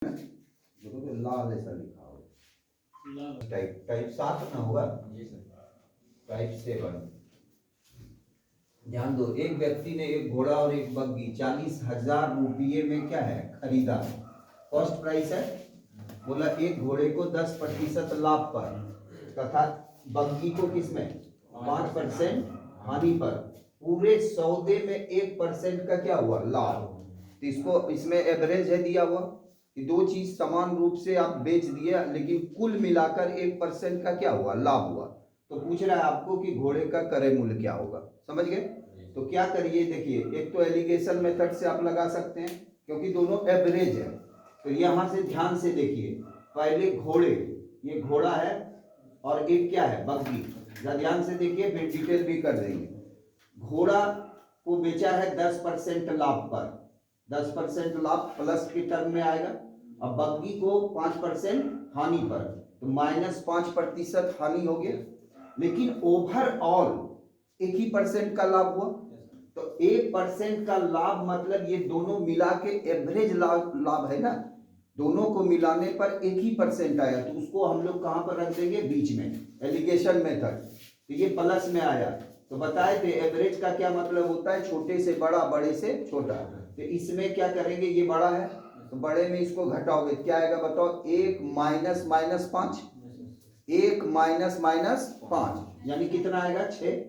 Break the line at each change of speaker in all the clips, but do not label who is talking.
देखो तो लाल ऐसा लिखा हो, टाइप टाइप 7 ना होगा, टाइप 7। ध्यान दो, एक व्यक्ति ने एक घोड़ा और एक बग्गी 40,000 रुपये में क्या है खरीदा, कॉस्ट प्राइस है। बोला एक घोड़े को 10% लाभ पर तथा बग्गी को किसमें 5% हानि पर, पूरे सौदे में 1% का क्या हुआ लाभ। तो इसको इसमें एवरेज है दिया हुआ कि दो चीज समान रूप से आप बेच दिए लेकिन कुल मिलाकर 1% का क्या हुआ लाभ हुआ। तो पूछ रहा है आपको कि घोड़े का क्रय मूल्य क्या होगा, समझ गए। तो क्या करिए, देखिए एक तो एलिगेशन मेथड से आप लगा सकते हैं क्योंकि दोनों एवरेज है। तो यहां से ध्यान से देखिए, पहले घोड़े, ये घोड़ा है और एक क्या है बग्गी, ध्यान से देखिए फिर डिटेल भी कर देंगे। घोड़ा को बेचा है 10% लाभ पर, 10% लाभ प्लस के टर्म में आएगा। अब बग्गी को 5% हानि पर, तो -5% हानि हो गया, लेकिन ओवरऑल 1% का लाभ हुआ। तो 1% का लाभ मतलब ये दोनों मिला के एवरेज लाभ है ना, दोनों को मिलाने पर 1% आया। तो उसको हम लोग कहां पर रख देंगे, बीच में, एलिगेशन मेथड। तो ये प्लस में आया। तो बताए थे एवरेज का क्या मतलब होता है, छोटे से बड़ा, बड़े से छोटा। तो इसमें क्या करेंगे, ये बड़ा है तो बड़े में इसको घटाओगे, क्या आएगा बताओ, 1 माइनस -5, 1 माइनस -5 यानी कितना आएगा 6,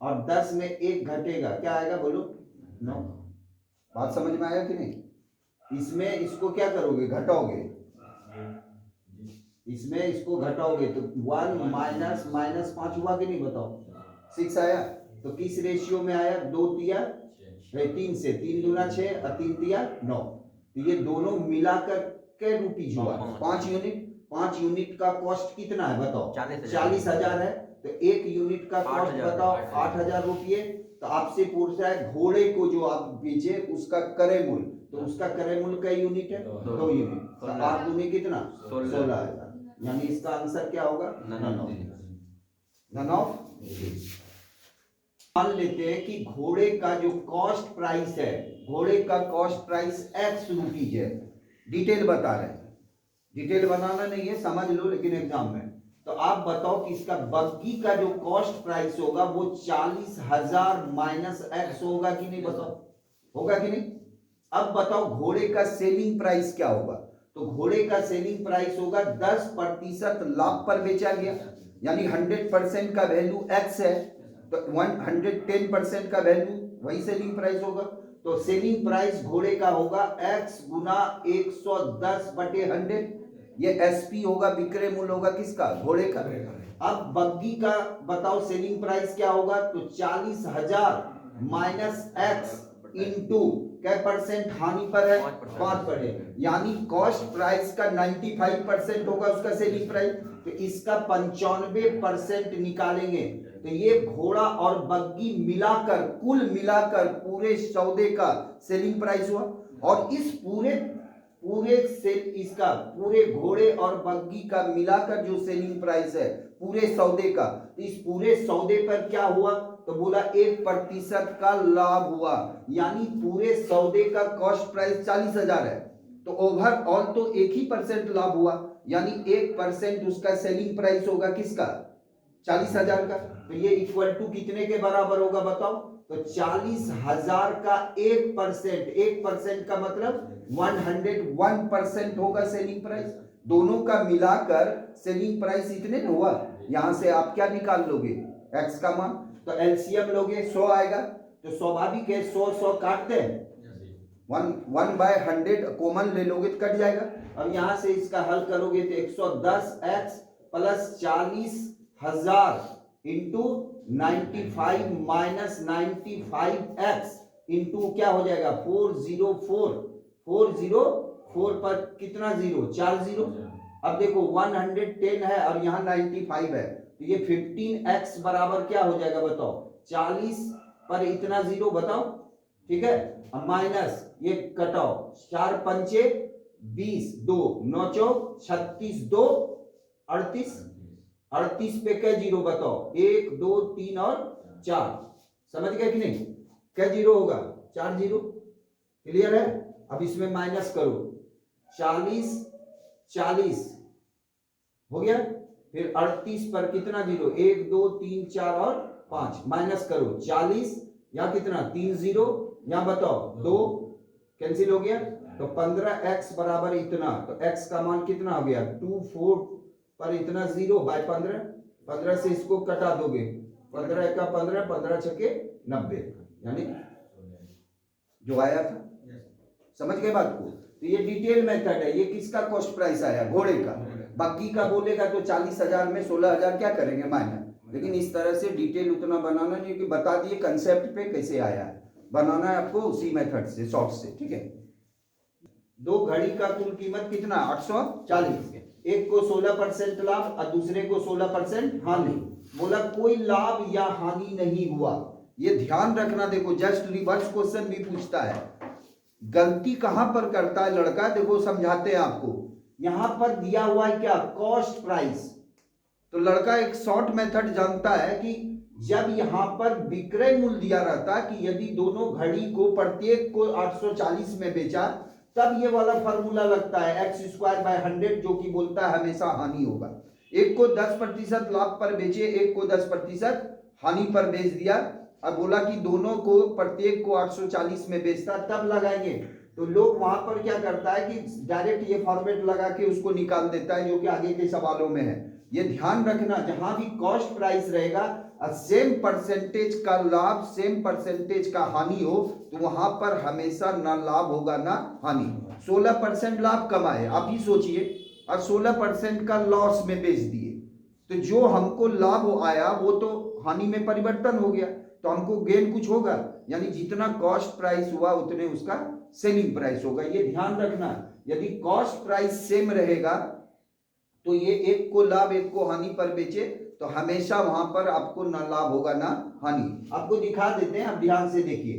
और 10 में 1 घटेगा, क्या आएगा बोलो 9। बात समझ में आया कि नहीं। इसमें इसको क्या करोगे, घटाओगे, इसमें इसको घटाओगे तो 1 माइनस -5 हुआ कि नहीं बताओ, 6 आया। तो किस रेशियो में आया, 2 तिया 3 से, 3 दूना 6 और 3 तिया 9। तो ये दोनों मिलाकर के रुपीज हुआ 5 यूनिट। 5 यूनिट का कॉस्ट कितना है बताओ, 40,000 है। तो एक यूनिट का कॉस्ट बताओ 8,000 रुपये। तो आपसे पूछ रहा है घोड़े को जो आप बेचे उसका क्रय मूल्य, तो उसका क्रय मूल्य कई यूनिट है, 2 यूनिट। तो 8 दूनी कितना 16,000, यानी इसका आंसर क्या होगा, नन ऑफ। मान लेते हैं कि घोड़े का जो कॉस्ट प्राइस है, घोड़े का कॉस्ट प्राइस x रुपीज है। डिटेल बता रहे हैं, डिटेल बनाना नहीं है, समझ लो लेकिन एग्जाम में। तो आप बताओ कि इसका बग्गी का जो कॉस्ट प्राइस होगा वो 40,000 माइनस x होगा कि नहीं, बताओ होगा कि नहीं। अब बताओ घोड़े का सेलिंग प्राइस क्या होगा। तो घोड़े का सेलिंग प्राइस होगा 10% लाभ पर बेचा गया, यानी 100% का वैल्यू x है, तो 110% का वैल्यू वही सेलिंग प्राइस होगा। तो सेलिंग प्राइस घोड़े का होगा x गुना 110/100, ये एसपी होगा, विक्रय मूल्य होगा किसका, घोड़े का। अब बग्गी का बताओ सेलिंग प्राइस क्या होगा, तो 40,000 माइनस x इंटू क्या परसेंट हानि पर है, 5%, यानी कॉस्ट प्राइस का 95% होगा उसका सेलिंग प्राइस। तो इसका 95% निकालेंगे, तो ये घोड़ा और बग्गी मिलाकर, कुल मिलाकर पूरे सौदे का सेलिंग प्राइस हुआ। और इस पूरे से इसका पूरे घोड़े और बग्गी का मिलाकर जो सेलिंग प्राइस है पूरे सौदे का, इस पूरे सौदे पर क्या हुआ, तो बोला 1% का लाभ हुआ, यानी पूरे सौदे का कॉस्ट प्राइस 40,000 है, तो ओवरऑल तो 1% लाभ हुआ, यानी 1% उसका सेलिंग प्राइस होगा किसका, 40,000 का। तो ये इक्वल टू कितने के बराबर होगा बताओ, तो 40,000 का 1% का मतलब 101% होगा सेलिंग प्राइस। दोनों का मिलाकर सेलिंग प्राइस इतने न हुआ। यहां से आप क्या निकाल लोगे, x का मान, तो एलसीएम लोगे 100 आएगा। तो स्वाभाविक है 100 काटते हैं, 1/100 कॉमन ले लोगे तो कट जाएगा। अब यहां से इसका हल करोगे तो 110x plus 40,000 into 95 minus 95x into क्या हो जाएगा 404 पर कितना जीरो, 4 जीरो। अब देखो 110 है और यहाँ 95 है, तो ये 15x बराबर क्या हो जाएगा बताओ, 40 पर इतना जीरो बताओ, ठीक है। अब माइनस ये कटाओ, 4 पंचे 20, 2 9 चौक 36, 2 38, 38 पे क्या जीरो बताओ, 1 2 3 और 4, समझ गए कि नहीं, क्या जीरो होगा, 4 जीरो, क्लियर है। अब इसमें माइनस करो, 40 40 हो गया। फिर 38 पर कितना जीरो, 1 2 3 4 और 5 माइनस करो 40, या कितना 3 जीरो, या बताओ 2 कैंसिल हो गया, तो 15x बराबर इतना, तो x का मान कितना हो गया 2 4 पर इतना 0 बाय 15, 15 से इसको कटा दोगे, 15 का 15, 15 छके 90, यानी जो आया था। समझ गए बात को? तो ये डिटेल मेथड है। ये किसका कॉस्ट प्राइस आया, घोड़े का। बाकी का बोलेगा तो 40,000 में 16,000 क्या करेंगे माइनस, लेकिन इस तरह से डिटेल उतना बनाना नहीं, कि बता दिए कंसेप्ट पे कैसे आया है, बनाना है आपको उसी मेथड से, शॉर्ट से, ठीक है। दो घड़ी का कुल कीमत कितना 840, एक को 16% लाभ और दूसरे को 16% हानि। बोला कोई लाभ या हानि नहीं हुआ, ये ध्यान रखना। देखो जस्ट रिवर्स क्वेश्चन भी पूछता है, गलती कहां पर करता है लड़का, देखो समझाते हैं आपको। यहां पर दिया हुआ है क्या, कॉस्ट प्राइस, तो लड़का एक शॉर्ट मेथड जानता है कि जब यहां पर विक्रय मूल्य दिया रहता कि यदि दोनों घड़ी को प्रत्येक को 840 में बेचा, तब ये वाला फॉर्मूला लगता है x²/100, जो कि बोलता है हमेशा हानि होगा। एक को 10% लाभ पर बेचे, एक को 10% हानि पर बेच दिया, अब बोला कि दोनों को प्रत्येक को 840 में बेचता, तब लगाएंगे। तो लोग वहां पर क्या करता है कि डायरेक्ट ये फॉर्मेट लगा के उसको निकाल देता है, जो कि आगे के सवालों में है। ये ध्यान रखना, जहां भी कॉस्ट प्राइस रहेगा, सेम परसेंटेज का लाभ सेम परसेंटेज का हानि हो, तो वहां पर हमेशा ना लाभ होगा ना हानि। 16% लाभ कमाए, आप ही सोचिए, और 16% का लॉस में बेच दिए, तो जो हमको लाभ आया वो तो हानि में परिवर्तन हो गया, तो हमको गेन कुछ होगा, यानी जितना कॉस्ट प्राइस हुआ उतने उसका सेलिंग प्राइस होगा। ये ध्यान रखना, यदि कॉस्ट प्राइस सेम रहेगा तो ये एक को लाभ एक को हानि पर बेचे, तो हमेशा वहां पर आपको ना लाभ होगा ना हानि। आपको दिखा देते हैं, आप ध्यान से देखिए।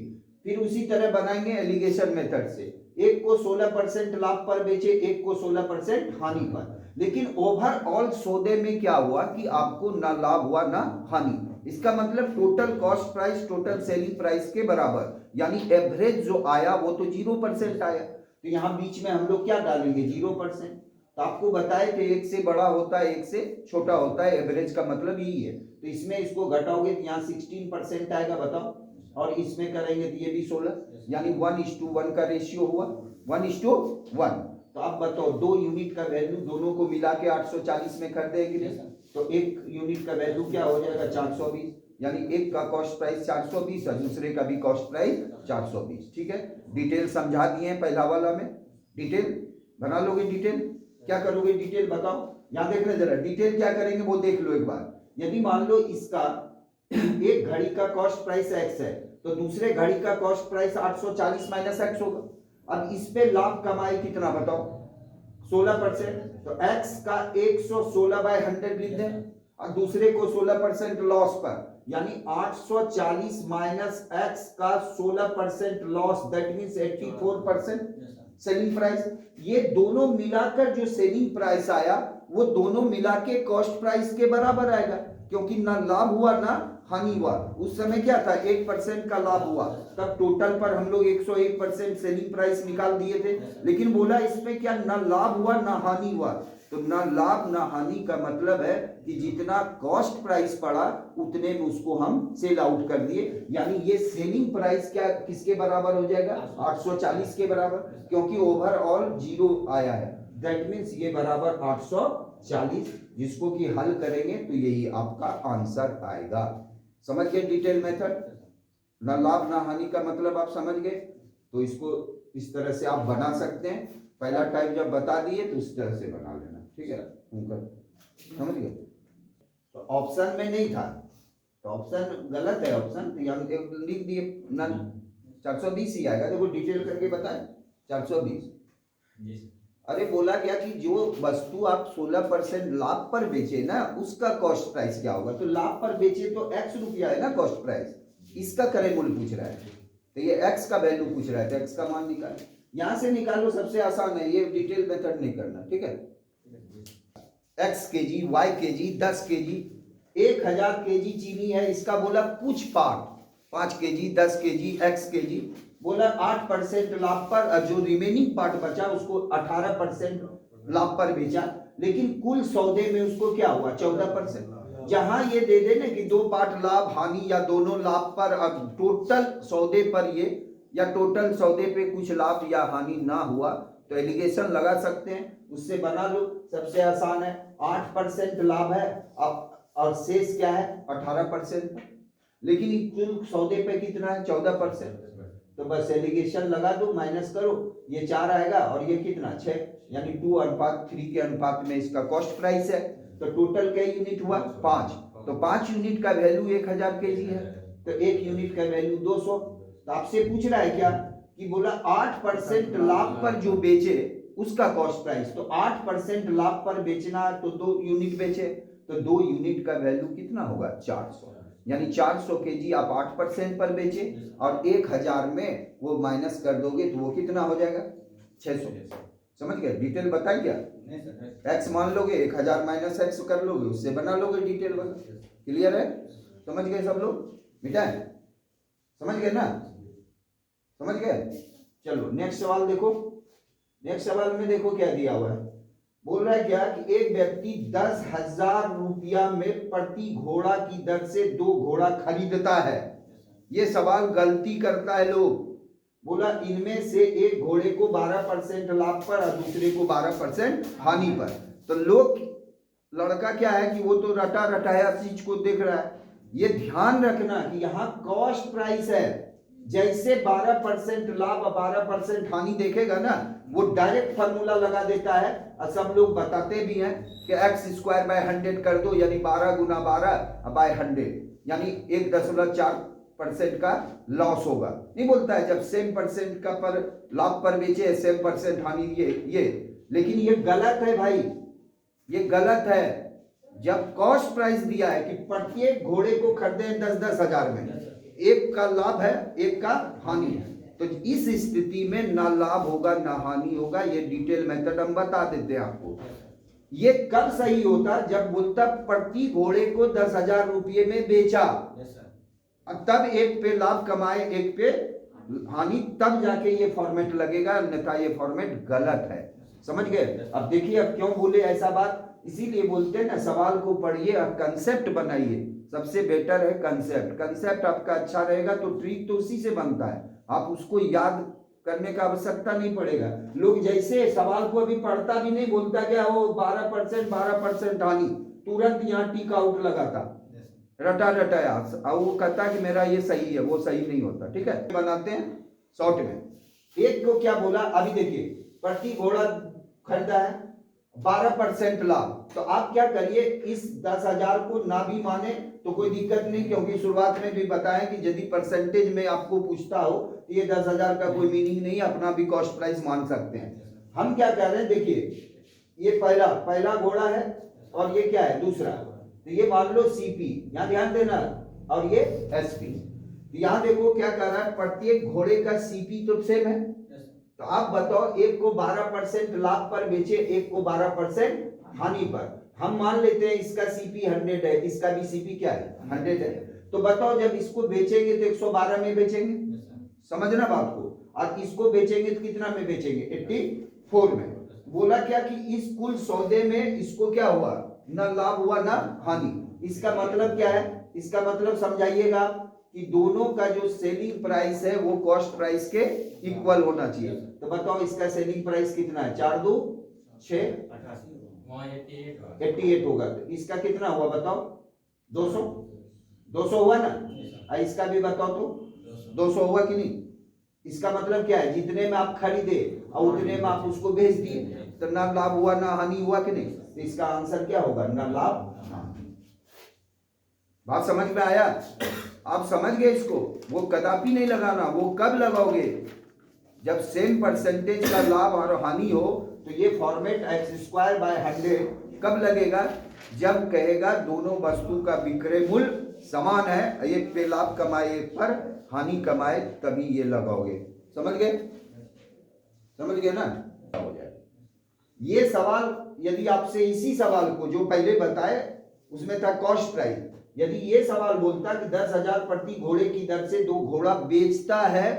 फिर उसी तरह बनाएंगे एलिगेशन मेथड से, एक को 16% लाभ पर बेचे, एक को 16% हानि पर, लेकिन ओवरऑल सौदे में क्या हुआ कि आपको ना लाभ हुआ ना हानि। इसका मतलब total cost price total selling price के बराबर, यानी एवरेज जो आया वो तो 0% आया, तो यहां बीच में हम लोग क्या डालेंगे 0%। तो आपको बताए कि एक से बड़ा होता है एक से छोटा होता है, एवरेज का मतलब यही है। तो इसमें इसको घटाओगे तो यहाँ 16% आएगा, बताओ, और इसमें करेंगे तो ये भी 16, यानी 1:1 का रेशियो हुआ, 1:1। तो अब बताओ 2 यूनिट का वैल्यू दोनों को मिला के 840 में खरीदेंगे, तो एक यूनिट का वैल्यू क्या हो जाएगा 420, यानी एक का कॉस्ट प्राइस 420 और दूसरे का भी कॉस्ट प्राइस 420। ठीक है, डिटेल समझा दिए हैं पहला वाला में। डिटेल बना लोगे, डिटेल क्या करोगे, डिटेल बताओ। यहां देखना जरा, डिटेल क्या करेंगे वो देख लो एक बार। यदि मान लो इसका एक घड़ी का कॉस्ट प्राइस x है, तो दूसरे घड़ी का कॉस्ट प्राइस 840 माइनस x होगा। अब इस पे लाभ कमाई कितना बताओ 16%, तो x का 116/100 लिख दें, और दूसरे को 16% लॉस पर, यानी 840 माइनस x का 16% loss, that means 84% selling price. ये दोनों मिलाकर जो सेलिंग प्राइस आया वो दोनों मिला के कॉस्ट प्राइस के बराबर आएगा, क्योंकि ना लाभ हुआ ना हानि हुआ। उस समय क्या था 1% का लाभ हुआ, तब टोटल पर हम लोग 101% सेलिंग प्राइस निकाल दिए थे, लेकिन बोला इसमें क्या ना लाभ हुआ ना हानि हुआ। तो ना लाभ ना हानि का मतलब है कि जितना कॉस्ट प्राइस पड़ा उतने में उसको हम सेल आउट कर दिए, यानी ये सेलिंग प्राइस क्या किसके बराबर हो जाएगा 840 के बराबर, क्योंकि ओवरऑल 0 आया है, दैट मींस ये बराबर 840, जिसको कि हल करेंगे तो यही आपका आंसर आएगा। समझ गए डिटेल मेथड, ना लाभ ना हानि का मतलब आप समझ गए। तो इसको इस तरह से आप बना सकते हैं, पहला टाइप जब बता दिए तो इस तरह से बना लेना, ठीक है, समझ गए। तो ऑप्शन में नहीं था, तो ऑप्शन गलत है, ऑप्शन तो यहाँ लिख दिए नन, 420 ही आएगा। देखो डिटेल करके बताएं 420। अरे बोला क्या कि जो वस्तु आप 16% लाभ पर बेचे ना, उसका कॉस्ट प्राइस क्या होगा, तो लाभ पर बेचे तो x रुपया है ना कॉस्ट प्राइस, इसका क्रय मूल्य पूछ रहा है, तो ये x का वैल्यू पूछ रहा है, तो x का मान निकाल, यहां से निकालो, सबसे आसान है, ये डिटेल मेथड नहीं करना, ठीक है। x kg y kg 10 kg 1000 kg चीनी है, इसका बोला कुछ part 5 kg 10 kg x kg, बोला 8% लाभ पर, जो रिमेनिंग पार्ट बचा उसको 18% लाभ पर बेचा, लेकिन कुल सौदे में उसको क्या हुआ 14%। जहां ये दे दे ना कि 2 पार्ट लाभ हानि या दोनों लाभ पर, अब टोटल सौदे पर ये या टोटल सौदे पे कुछ लाभ या हानि ना हुआ तो एलिगेशन लगा सकते हैं, उससे बना लो, सबसे आसान है। 8% लाभ है अब और शेष क्या है 18%, लेकिन कुल सौदे पे कितना है 14%, तो बस एलिगेशन लगा दो, माइनस करो, ये 4 आएगा और ये कितना 6, यानी 2:3 के अनुपात में इसका कॉस्ट प्राइस है। तो टोटल क्या यूनिट हुआ 5, तो 5 यूनिट का वैल्यू 1000 केजी है, तो 1 यूनिट का वैल्यू 200। तो आपसे पूछ रहा है क्या कि बोला 8% लाभ पर जो बेचे उसका कॉस्ट प्राइस, तो 8% लाभ पर बेचना तो 2 यूनिट बेचे, तो 2 यूनिट का वैल्यू कितना होगा 400, यानी 400 केजी आप 8% पर बेचे और 1000 में वो माइनस कर दोगे तो वो कितना हो जाएगा 600। समझ गए? डिटेल बताई क्या? एक्स मान लोगे, 1000 माइनस एक्स कर लोगे, उससे बना लोगे डिटेल वाला। क्लियर है? समझ गए सब लोग? मिटाए? समझ गए ना? समझ गए? चलो नेक्स्ट सवाल देखो। नेक्स्ट सवाल में देखो क्या दिया हुआ है, बोल रहा है क्या कि एक व्यक्ति 10,000 रुपया में प्रति घोड़ा की दर से 2 घोड़ा खरीदता है। ये सवाल गलती करता है लोग, बोला इनमें से एक घोड़े को 12% लाभ पर और दूसरे को 12% हानि पर। तो लोग, लड़का क्या है कि वो तो रटा रटाया चीज को देख रहा है। ये ध्यान रखना कि यहाँ कॉस्ट प्राइस है, जैसे 12% लाभ और 12% हानि देखेगा ना, वो डायरेक्ट फार्मूला लगा देता है, और सब लोग बताते भी हैं कि x²/100 कर दो, यानी 12 गुना 12/100, यानी 1.4% का लॉस होगा। नहीं बोलता है जब सेम परसेंट का पर लाभ पर बेचे सेम परसेंट हानि, ये लेकिन ये गलत है भाई, ये गलत है। जब कॉस्ट प्राइस दिया है कि प्रत्येक घोड़े को खरीदे 10-10 हजार में, एक का लाभ है एक का हानि है, तो इस स्थिति में ना लाभ होगा ना हानि होगा। ये डिटेल मेथड हम बता देते हैं आपको। ये कब सही होता? जब बोलता प्रति घोड़े को 10,000 रुपये में बेचा, तब एक पे लाभ कमाए एक पे हानि, तब जाके ये फॉर्मेट लगेगा, अन्यथा ये फॉर्मेट गलत है। समझ गए? अब देखिए अब क्यों बोले ऐसा बात, इसीलिए बोलते हैं ना सवाल को पढ़िए और कंसेप्ट बनाइए, सबसे बेटर है कंसेप्ट। कंसेप्ट आपका अच्छा रहेगा तो ट्रिक तो उसी से बनता है, आप उसको याद करने का आवश्यकता नहीं पड़ेगा। लोग जैसे सवाल को अभी पढ़ता भी नहीं, बोलता क्या वो 12% हानि, तुरंत यहाँ टिक आउट लगाता, रटा रटाया, और वो कहता कि मेरा ये सही है, वो सही नहीं होता। ठीक है, बनाते हैं शॉर्ट में। एक को क्या बोला, अभी देखिए प्रति घोड़ा खरीदा है 12% लाभ, तो आप क्या करिए, इस 10,000 को ना भी माने तो कोई दिक्कत नहीं, क्योंकि शुरुआत में भी बताया कि यदि परसेंटेज में आपको पूछता हो तो ये 10,000 का कोई मीनिंग नहीं, अपना भी कॉस्ट प्राइस मान सकते हैं। हम क्या कह रहे हैं, देखिए ये पहला घोड़ा है और ये क्या है दूसरा, तो ये मान लो सीपी, यहां ध्यान देना, और ये एसपी। तो यहां देखो क्या कर रहा है, प्रत्येक घोड़े का सीपी तो सेम है, तो आप बताओ एक को 12% लाभ पर बेचे, एक को 12% हानि पर। हम मान लेते हैं इसका सीपी 100 है, इसका भी सीपी क्या है 100 है, तो बताओ जब इसको बेचेंगे तो 112 में बेचेंगे, समझना बात को, और इसको बेचेंगे तो कितना में बेचेंगे 84 में। बोला क्या कि इस कुल सौदे में इसको क्या हुआ, ना लाभ हुआ ना हानि। इसका मतलब क्या है, इसका मतलब समझाइएगा कि दोनों का जो सेलिंग प्राइस है वो कॉस्ट प्राइस के इक्वल होना चाहिए। तो बताओ इसका सेलिंग प्राइस कितना है, 4 2 6 88 होगा, तो इसका कितना हुआ बताओ 200 हुआ ना, इसका भी बताओ तो 200 हुआ कि नहीं। इसका मतलब क्या है, जितने में आप खरीदे और उतने में आप उसको बेच दिए, तो ना लाभ हुआ ना हानि हुआ कि नहीं, तो इसका आंसर क्या होगा, ना लाभ ना हानि। बात समझ में आया? आप समझ गए इसको, वो कदापि नहीं लगाना। वो कब लगाओगे, जब सेम परसेंटेज का लाभ और हानि हो, तो ये फॉर्मेट x²/100 कब लगेगा, जब कहेगा दोनों वस्तु का विक्रय मूल्य समान है, एक पे लाभ कमाए एक पर हानि कमाए, तभी ये लगाओगे। समझ गए? समझ गए ना? हो जाए ये सवाल। यदि आपसे इसी सवाल को जो पहले बताए उसमें था कॉस्ट प्राइस, यदि ये सवाल बोलता कि 10,000 प्रति घोड़े की दर से 2 घोड़ा बेचता है,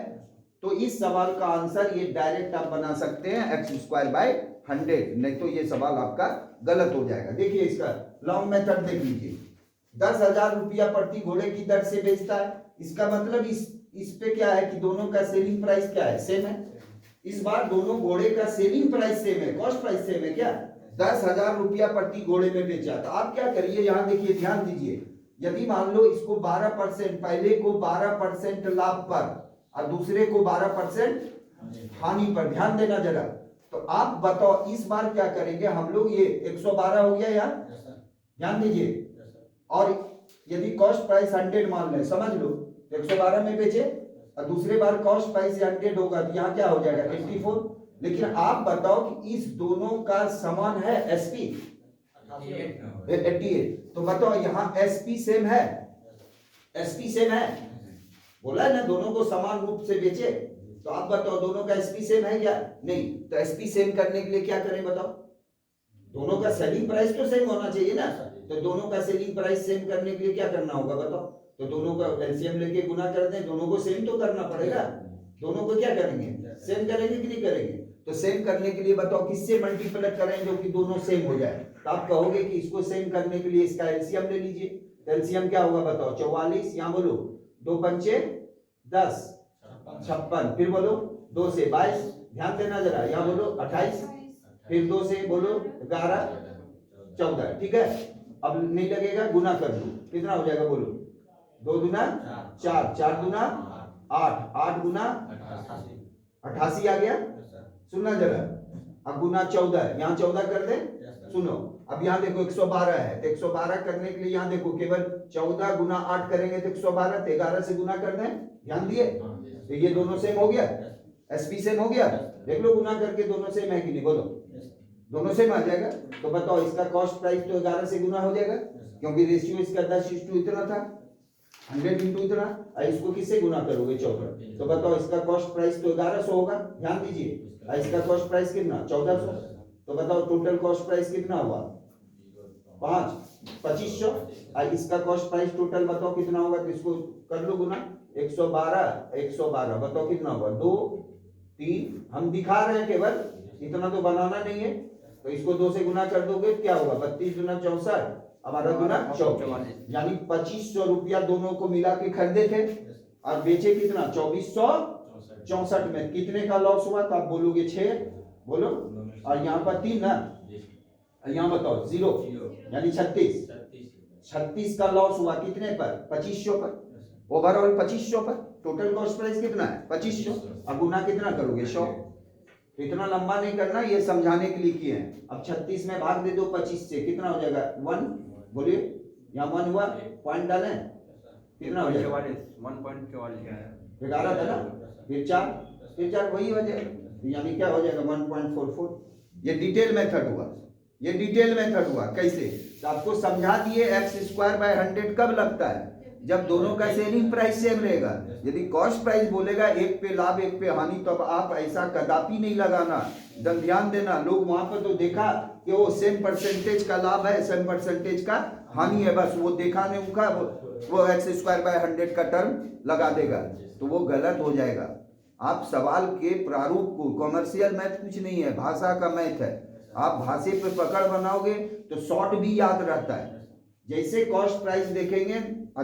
तो इस सवाल का आंसर ये डायरेक्ट आप बना सकते हैं x²/100, नहीं तो ये सवाल आपका गलत हो जाएगा। देखिए इसका लॉन्ग मेथड देख लीजिए, 10,000 रुपया प्रति घोड़े की दर से बेचता है। इसका मतलब इस पे क्या है कि दोनों का सेलिंग प्राइस क्या है, सेम है। इस बार दोनों घोड़े का सेलिंग प्राइस सेम है, कॉस्ट प्राइस सेम है। क्या 10,000 रुपया प्रति घोड़े में बेचा। तो आप क्या करिए, यहां देखिए, ध्यान दीजिए, यदि मान लो इसको 12%, पहले को 12% लाभ पर और दूसरे को 12% हानि पर, ध्यान देना जरा। तो आप बताओ इस बार क्या करेंगे हम लोग, ये 112 हो गया यार, ध्यान दीजिए। और यदि कॉस्ट प्राइस 100 मान लें, समझ लो, तो 112 में बेचे और दूसरे बार कॉस्ट प्राइस 100 होगा, तो यहाँ क्या हो जाएगा 84। लेकिन आप बताओ कि इस दोनों का समान है एसपी 88, तो बताओ यहाँ एसपी सेम है, एसपी सेम है, बोला है ना दोनों को समान रूप से बेचे। तो आप बताओ दोनों का एसपी सेम है क्या, नहीं। तो एसपी सेम करने के लिए क्या करें बताओ, दोनों का सेलिंग प्राइस तो सेम होना चाहिए ना। तो दोनों का सेलिंग प्राइस सेम करने के लिए क्या करना होगा बताओ, तो दोनों का एलसीएम लेके गुना कर दें, दोनों को सेम तो करना पड़ेगा। दोनों को क्या करेंगे, सेम करेंगे कि नहीं करेंगे। तो सेम करने के लिए बताओ किससे मल्टीप्लाई करें जो कि दोनों सेम हो जाए। तो आप कहोगे कि इसको सेम करने के लिए इसका एलसीएम ले लीजिए। एलसीएम क्या होगा बताओ, 44, यहाँ बोलो 2 पंचे 10, 56, फिर बोलो 2 से 22, ध्यान देना जरा, यहाँ बोलो 28, फिर 2 से बोलो 11, 14, ठीक है। अब नहीं लगेगा, गुना कर दो, कितना हो जाएगा बोलो, 2 दूना 4, 4 दूना 8, 8 गुना 88 आ गया। सुनना जरा, अब गुना 14, यहाँ 14 कर दे। सुनो, अब यहाँ देखो 112 है, तो 112 करने के लिए यहाँ देखो केवल 14 गुना 8 करेंगे तो 112, तो 11 से गुना कर दें, ध्यान दिए। तो ये दोनों सेम हो गया, एसपी सेम हो गया, देख लो गुना करके दोनों सेम है कि नहीं, बोलो दोनों सेम आ जाएगा। तो बताओ इसका कॉस्ट प्राइस तो 11 से गुना हो जाएगा, क्योंकि रेशियो इसका 10:2 इतना था, 100 इंटू इतना, और इसको किससे गुना करोगे 14। तो बताओ इसका कॉस्ट प्राइस तो 1100 होगा, ध्यान दीजिए। इसका कॉस्ट प्राइस कितना 1400, तो बताओ टोटल कॉस्ट प्राइस कितना हुआ 2500, और इसका कॉस्ट प्राइस टोटल बताओ कितना होगा, तो इसको कर लो गुना 112, बताओ कितना होगा 2 3, हम दिखा रहे हैं केवल, इतना तो बनाना नहीं है। तो इसको 2 से गुना कर दोगे क्या होगा, 32 दूना 64, हमारा गुना 44, यानी 2500 रुपया दोनों को मिला के खरीदे थे और बेचे कितना 2464 में। कितने का लॉस हुआ, तो आप बोलोगे 6, बोलो, और यहाँ पर 3 ना, यहाँ बताओ 0, यानी 36 का लॉस हुआ कितने पर, 2500 पर, ओवरऑल 2500 पर। टोटल कॉस्ट प्राइस कितना है 2500, अब गुना कितना करोगे 100। तो इतना लंबा नहीं करना, ये समझाने के लिए किए हैं। अब 36 में भाग दे दो 25 से, कितना हो जाएगा 1, बोलिए, यहाँ 1 हुआ, पॉइंट डालें, कितना हो जाएगा 1.44, 11 था ना, फिर 4 वही हो जाएगा, यानी क्या हो जाएगा 1.44। ये डिटेल मेथड हुआ, ये डिटेल मेथड हुआ। कैसे, तो आपको समझा दिए x²/100 कब लगता है, जब दोनों का सेलिंग प्राइस सेम रहेगा। यदि कॉस्ट प्राइस बोलेगा एक पे लाभ एक पे हानि, तो अब आप ऐसा कदापि नहीं लगाना। जब ध्यान देना, लोग वहां पर तो देखा कि वो सेम परसेंटेज का लाभ है, सेम परसेंटेज का हानि है, बस वो देखा नहीं उनका, वो x²/100 का टर्म लगा देगा, तो वो गलत हो जाएगा। आप सवाल के प्रारूप को, कॉमर्शियल मैथ कुछ नहीं है, भाषा का मैथ है। आप भाषा पे पकड़ बनाओगे तो शॉर्ट भी याद रहता है। जैसे कॉस्ट प्राइस देखेंगे,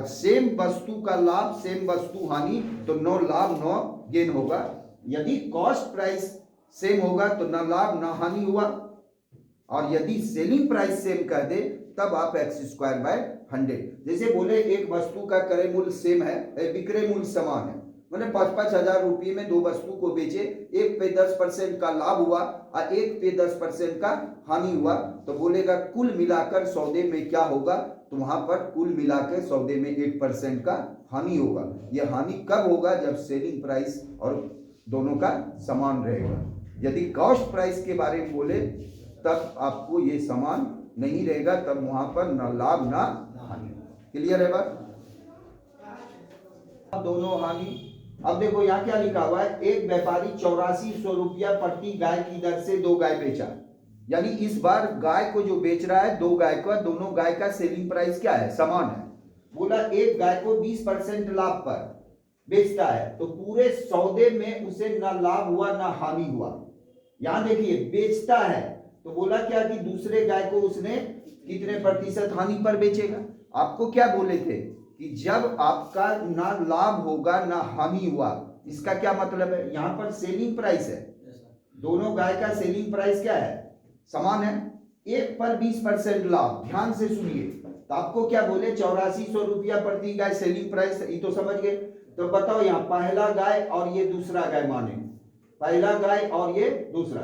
सेम वस्तु का लाभ सेम वस्तु हानि, तो नो लाभ नो गेन होगा। यदि कॉस्ट प्राइस सेम होगा तो ना लाभ ना हानि हुआ, और यदि सेलिंग प्राइस सेम कर दे तब आप x²/100। जैसे बोले एक वस्तु का क्रय मूल्य सेम है, विक्रय मूल्य समान है, मैंने 5-5 हजार रुपये में 2 वस्तु को बेचे, एक पे 10% का लाभ हुआ और एक पे 10% का हानि हुआ, तो बोलेगा कुल मिलाकर सौदे में क्या होगा, तो वहां पर कुल मिलाकर सौदे में 1% का हानि होगा। यह हानि कब होगा, जब सेलिंग प्राइस और दोनों का समान रहेगा। यदि कॉस्ट प्राइस के बारे में बोले तब आपको ये समान नहीं रहेगा, तब वहां पर ना लाभ ना हानि। क्लियर है बात, दोनों हानि। अब देखो यहाँ क्या लिखा हुआ है, एक व्यापारी 8400 रुपया प्रति गाय की दर से 2 गाय बेचा। यानी इस बार गाय को जो बेच रहा है, 2 गाय का, दोनों गाय का सेलिंग प्राइस क्या है, समान है। बोला एक गाय को 20% लाभ पर बेचता है तो पूरे सौदे में उसे ना लाभ हुआ ना हानि हुआ। यहां देखिए बेचता है तो बोला क्या कि दूसरे गाय को उसने कितने प्रतिशत हानि पर बेचेगा। आपको क्या बोले थे कि जब आपका ना लाभ होगा ना हानि हुआ, इसका क्या मतलब है, यहां पर सेलिंग प्राइस है, दोनों गाय का सेलिंग प्राइस क्या है, समान है, एक पर 20% लाभ। ध्यान से सुनिए, तो आपको क्या बोले 8400 रुपया प्रति गाय सेलिंग प्राइस, ये तो समझ गए। तो बताओ यहाँ पहला गाय और ये दूसरा गाय माने, पहला गाय और ये दूसरा,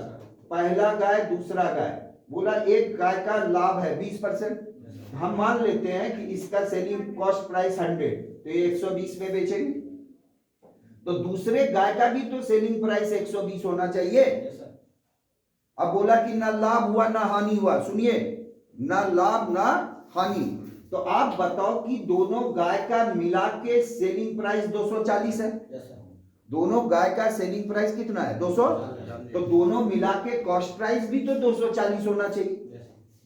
पहला गाय दूसरा गाय, बोला एक गाय का लाभ है 20%, हम मान लेते हैं कि इसका सेलिंग कॉस्ट प्राइस 100, तो ये 120 में बेचेंगे, तो दूसरे गाय का भी तो सेलिंग प्राइस 120 होना चाहिए। अब बोला कि ना लाभ हुआ ना हानि हुआ, सुनिए, ना लाभ ना हानि, तो आप बताओ कि दोनों गाय का मिला के सेलिंग प्राइस 240 है, दोनों गाय का सेलिंग प्राइस कितना है 200, तो दोनों मिला के कॉस्ट प्राइस भी तो 240 होना चाहिए,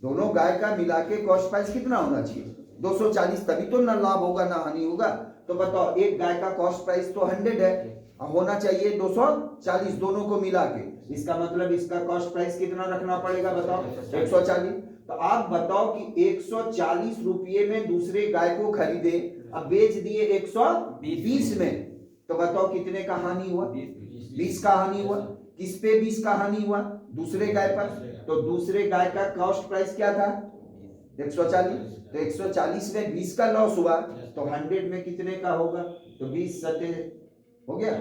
दोनों गाय का मिला के कॉस्ट प्राइस कितना होना चाहिए 240, तभी तो ना लाभ होगा ना हानि होगा। तो बताओ एक गाय का कॉस्ट प्राइस तो 100 है, होना चाहिए 240 दोनों को मिला के, इसका मतलब इसका कॉस्ट प्राइस कितना रखना पड़ेगा बताओ 140। तो आप बताओ कि 140 रुपये में दूसरे गाय को खरीदे, अब बेच दिए 120 में, तो बताओ कितने का हानि हुआ, 20 का हानि हुआ। किस पे 20 का हानि हुआ, दूसरे गाय पर, तो दूसरे गाय का कॉस्ट प्राइस क्या था 140, तो 140 में 20 का लॉस हुआ, तो 100 में कितने का होगा, तो 20 सटे हो गया,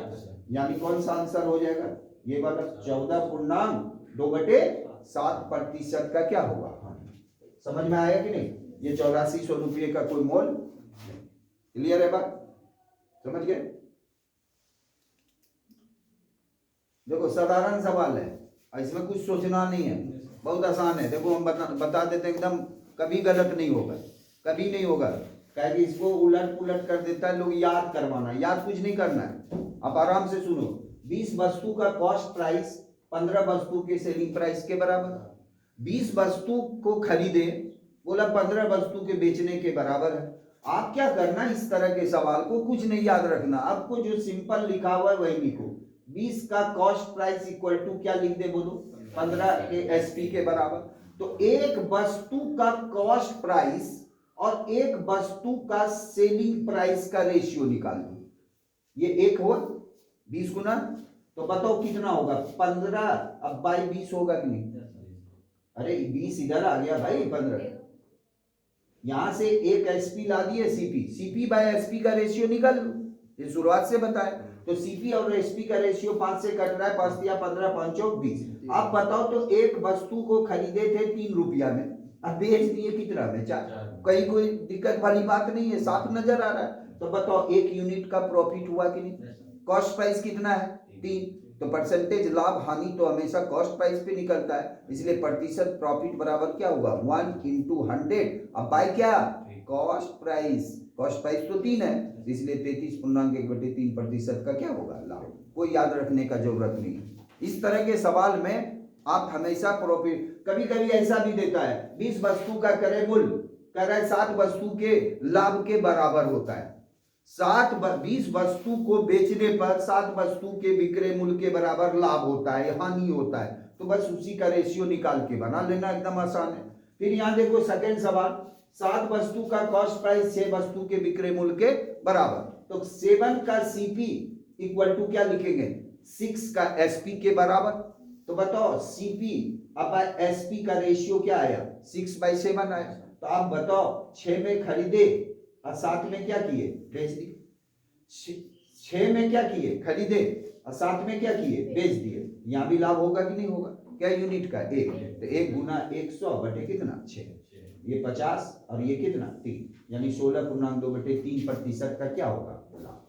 यानी कौन सा आंसर हो जाएगा, ये वाला 14.2/7% का क्या होगा। समझ में आया कि नहीं, ये 8400 रुपये का कोई मोल, क्लियर है बात, समझ गए। देखो साधारण सवाल है, इसमें कुछ सोचना नहीं है, बहुत आसान है। देखो हम बता देते एकदम, कभी गलत नहीं होगा, कभी नहीं होगा, क्या कि इसको उलट पुलट कर देता है लोग, याद करवाना, याद कुछ नहीं करना है, आप आराम से सुनो। 20 वस्तु का कॉस्ट प्राइस 15 वस्तु के सेलिंग प्राइस के बराबर, 20 वस्तु को खरीदे, बोला 15 वस्तु के बेचने के बराबर है। आप क्या करना, इस तरह के सवाल को कुछ नहीं याद रखना, आपको जो सिंपल लिखा हुआ है वही लिखो, 20 का कॉस्ट प्राइस इक्वल टू क्या लिख दे बोलो 15 के एसपी के बराबर। तो एक वस्तु का कॉस्ट प्राइस और एक वस्तु का सेलिंग प्राइस का रेशियो निकाल दो, ये एक हुआ 20 गुना, तो बताओ कितना होगा 15, अब बाई 20 होगा कि नहीं, अरे 20 इधर आ गया भाई 15, यहां से एक एसपी ला दिए सीपी, सीपी बाय एसपी का रेशियो निकाल लो, ये शुरुआत से बताए, तो सीपी और एसपी का रेशियो 5 से कट रहा है, 5 दिया 15, 5 चौक 20। आप बताओ तो एक वस्तु को खरीदे थे 3 रुपया में, अब बेच दिए कितना में 4, कहीं कोई दिक्कत वाली बात नहीं है, साफ नजर आ रहा है। तो बताओ एक यूनिट का प्रॉफिट हुआ कि नहीं, कॉस्ट प्राइस कितना है 3, तो परसेंटेज लाभ हानि तो हमेशा कॉस्ट प्राइस पे निकलता है, इसलिए प्रतिशत प्रॉफिट बराबर क्या हुआ 1 × 100, अब बाय क्या कॉस्ट प्राइस, कॉस्ट प्राइस तो 3 है, इसलिए 33.1/3% का क्या होगा लाभ, कोई याद रखने का जरूरत नहीं। इस तरह के सवाल में आप हमेशा प्रॉफिट, कभी कभी ऐसा भी देता है 20 वस्तु का क्रय मूल्य कह रहा है 7 वस्तु के लाभ के बराबर होता है, 20 वस्तु को बेचने पर 7 वस्तु के विक्रय मूल्य के बराबर लाभ होता है, हानि होता है, तो बस उसी का रेशियो निकाल के बना लेना, एकदम आसान है। फिर यहाँ देखो सेकंड सवाल, 7 वस्तु का कॉस्ट प्राइस 6 वस्तु के विक्रय मूल्य के बराबर, तो 7 का सीपी इक्वल टू क्या लिखेंगे 6 का एसपी के बराबर, तो बताओ सीपी अब एसपी का रेशियो क्या आया 6/7 आया, तो आप बताओ 6 में खरीदे और 7 में क्या किए बेच दिए, 6 में क्या किए खरीदे और 7 में क्या किए बेच दिए, यहाँ भी लाभ होगा कि नहीं होगा, क्या यूनिट का 1, तो 1 गुना 100 बटे कितना 6, ये 50 और ये कितना 3, यानी 16.2/3% का क्या होगा लाभ।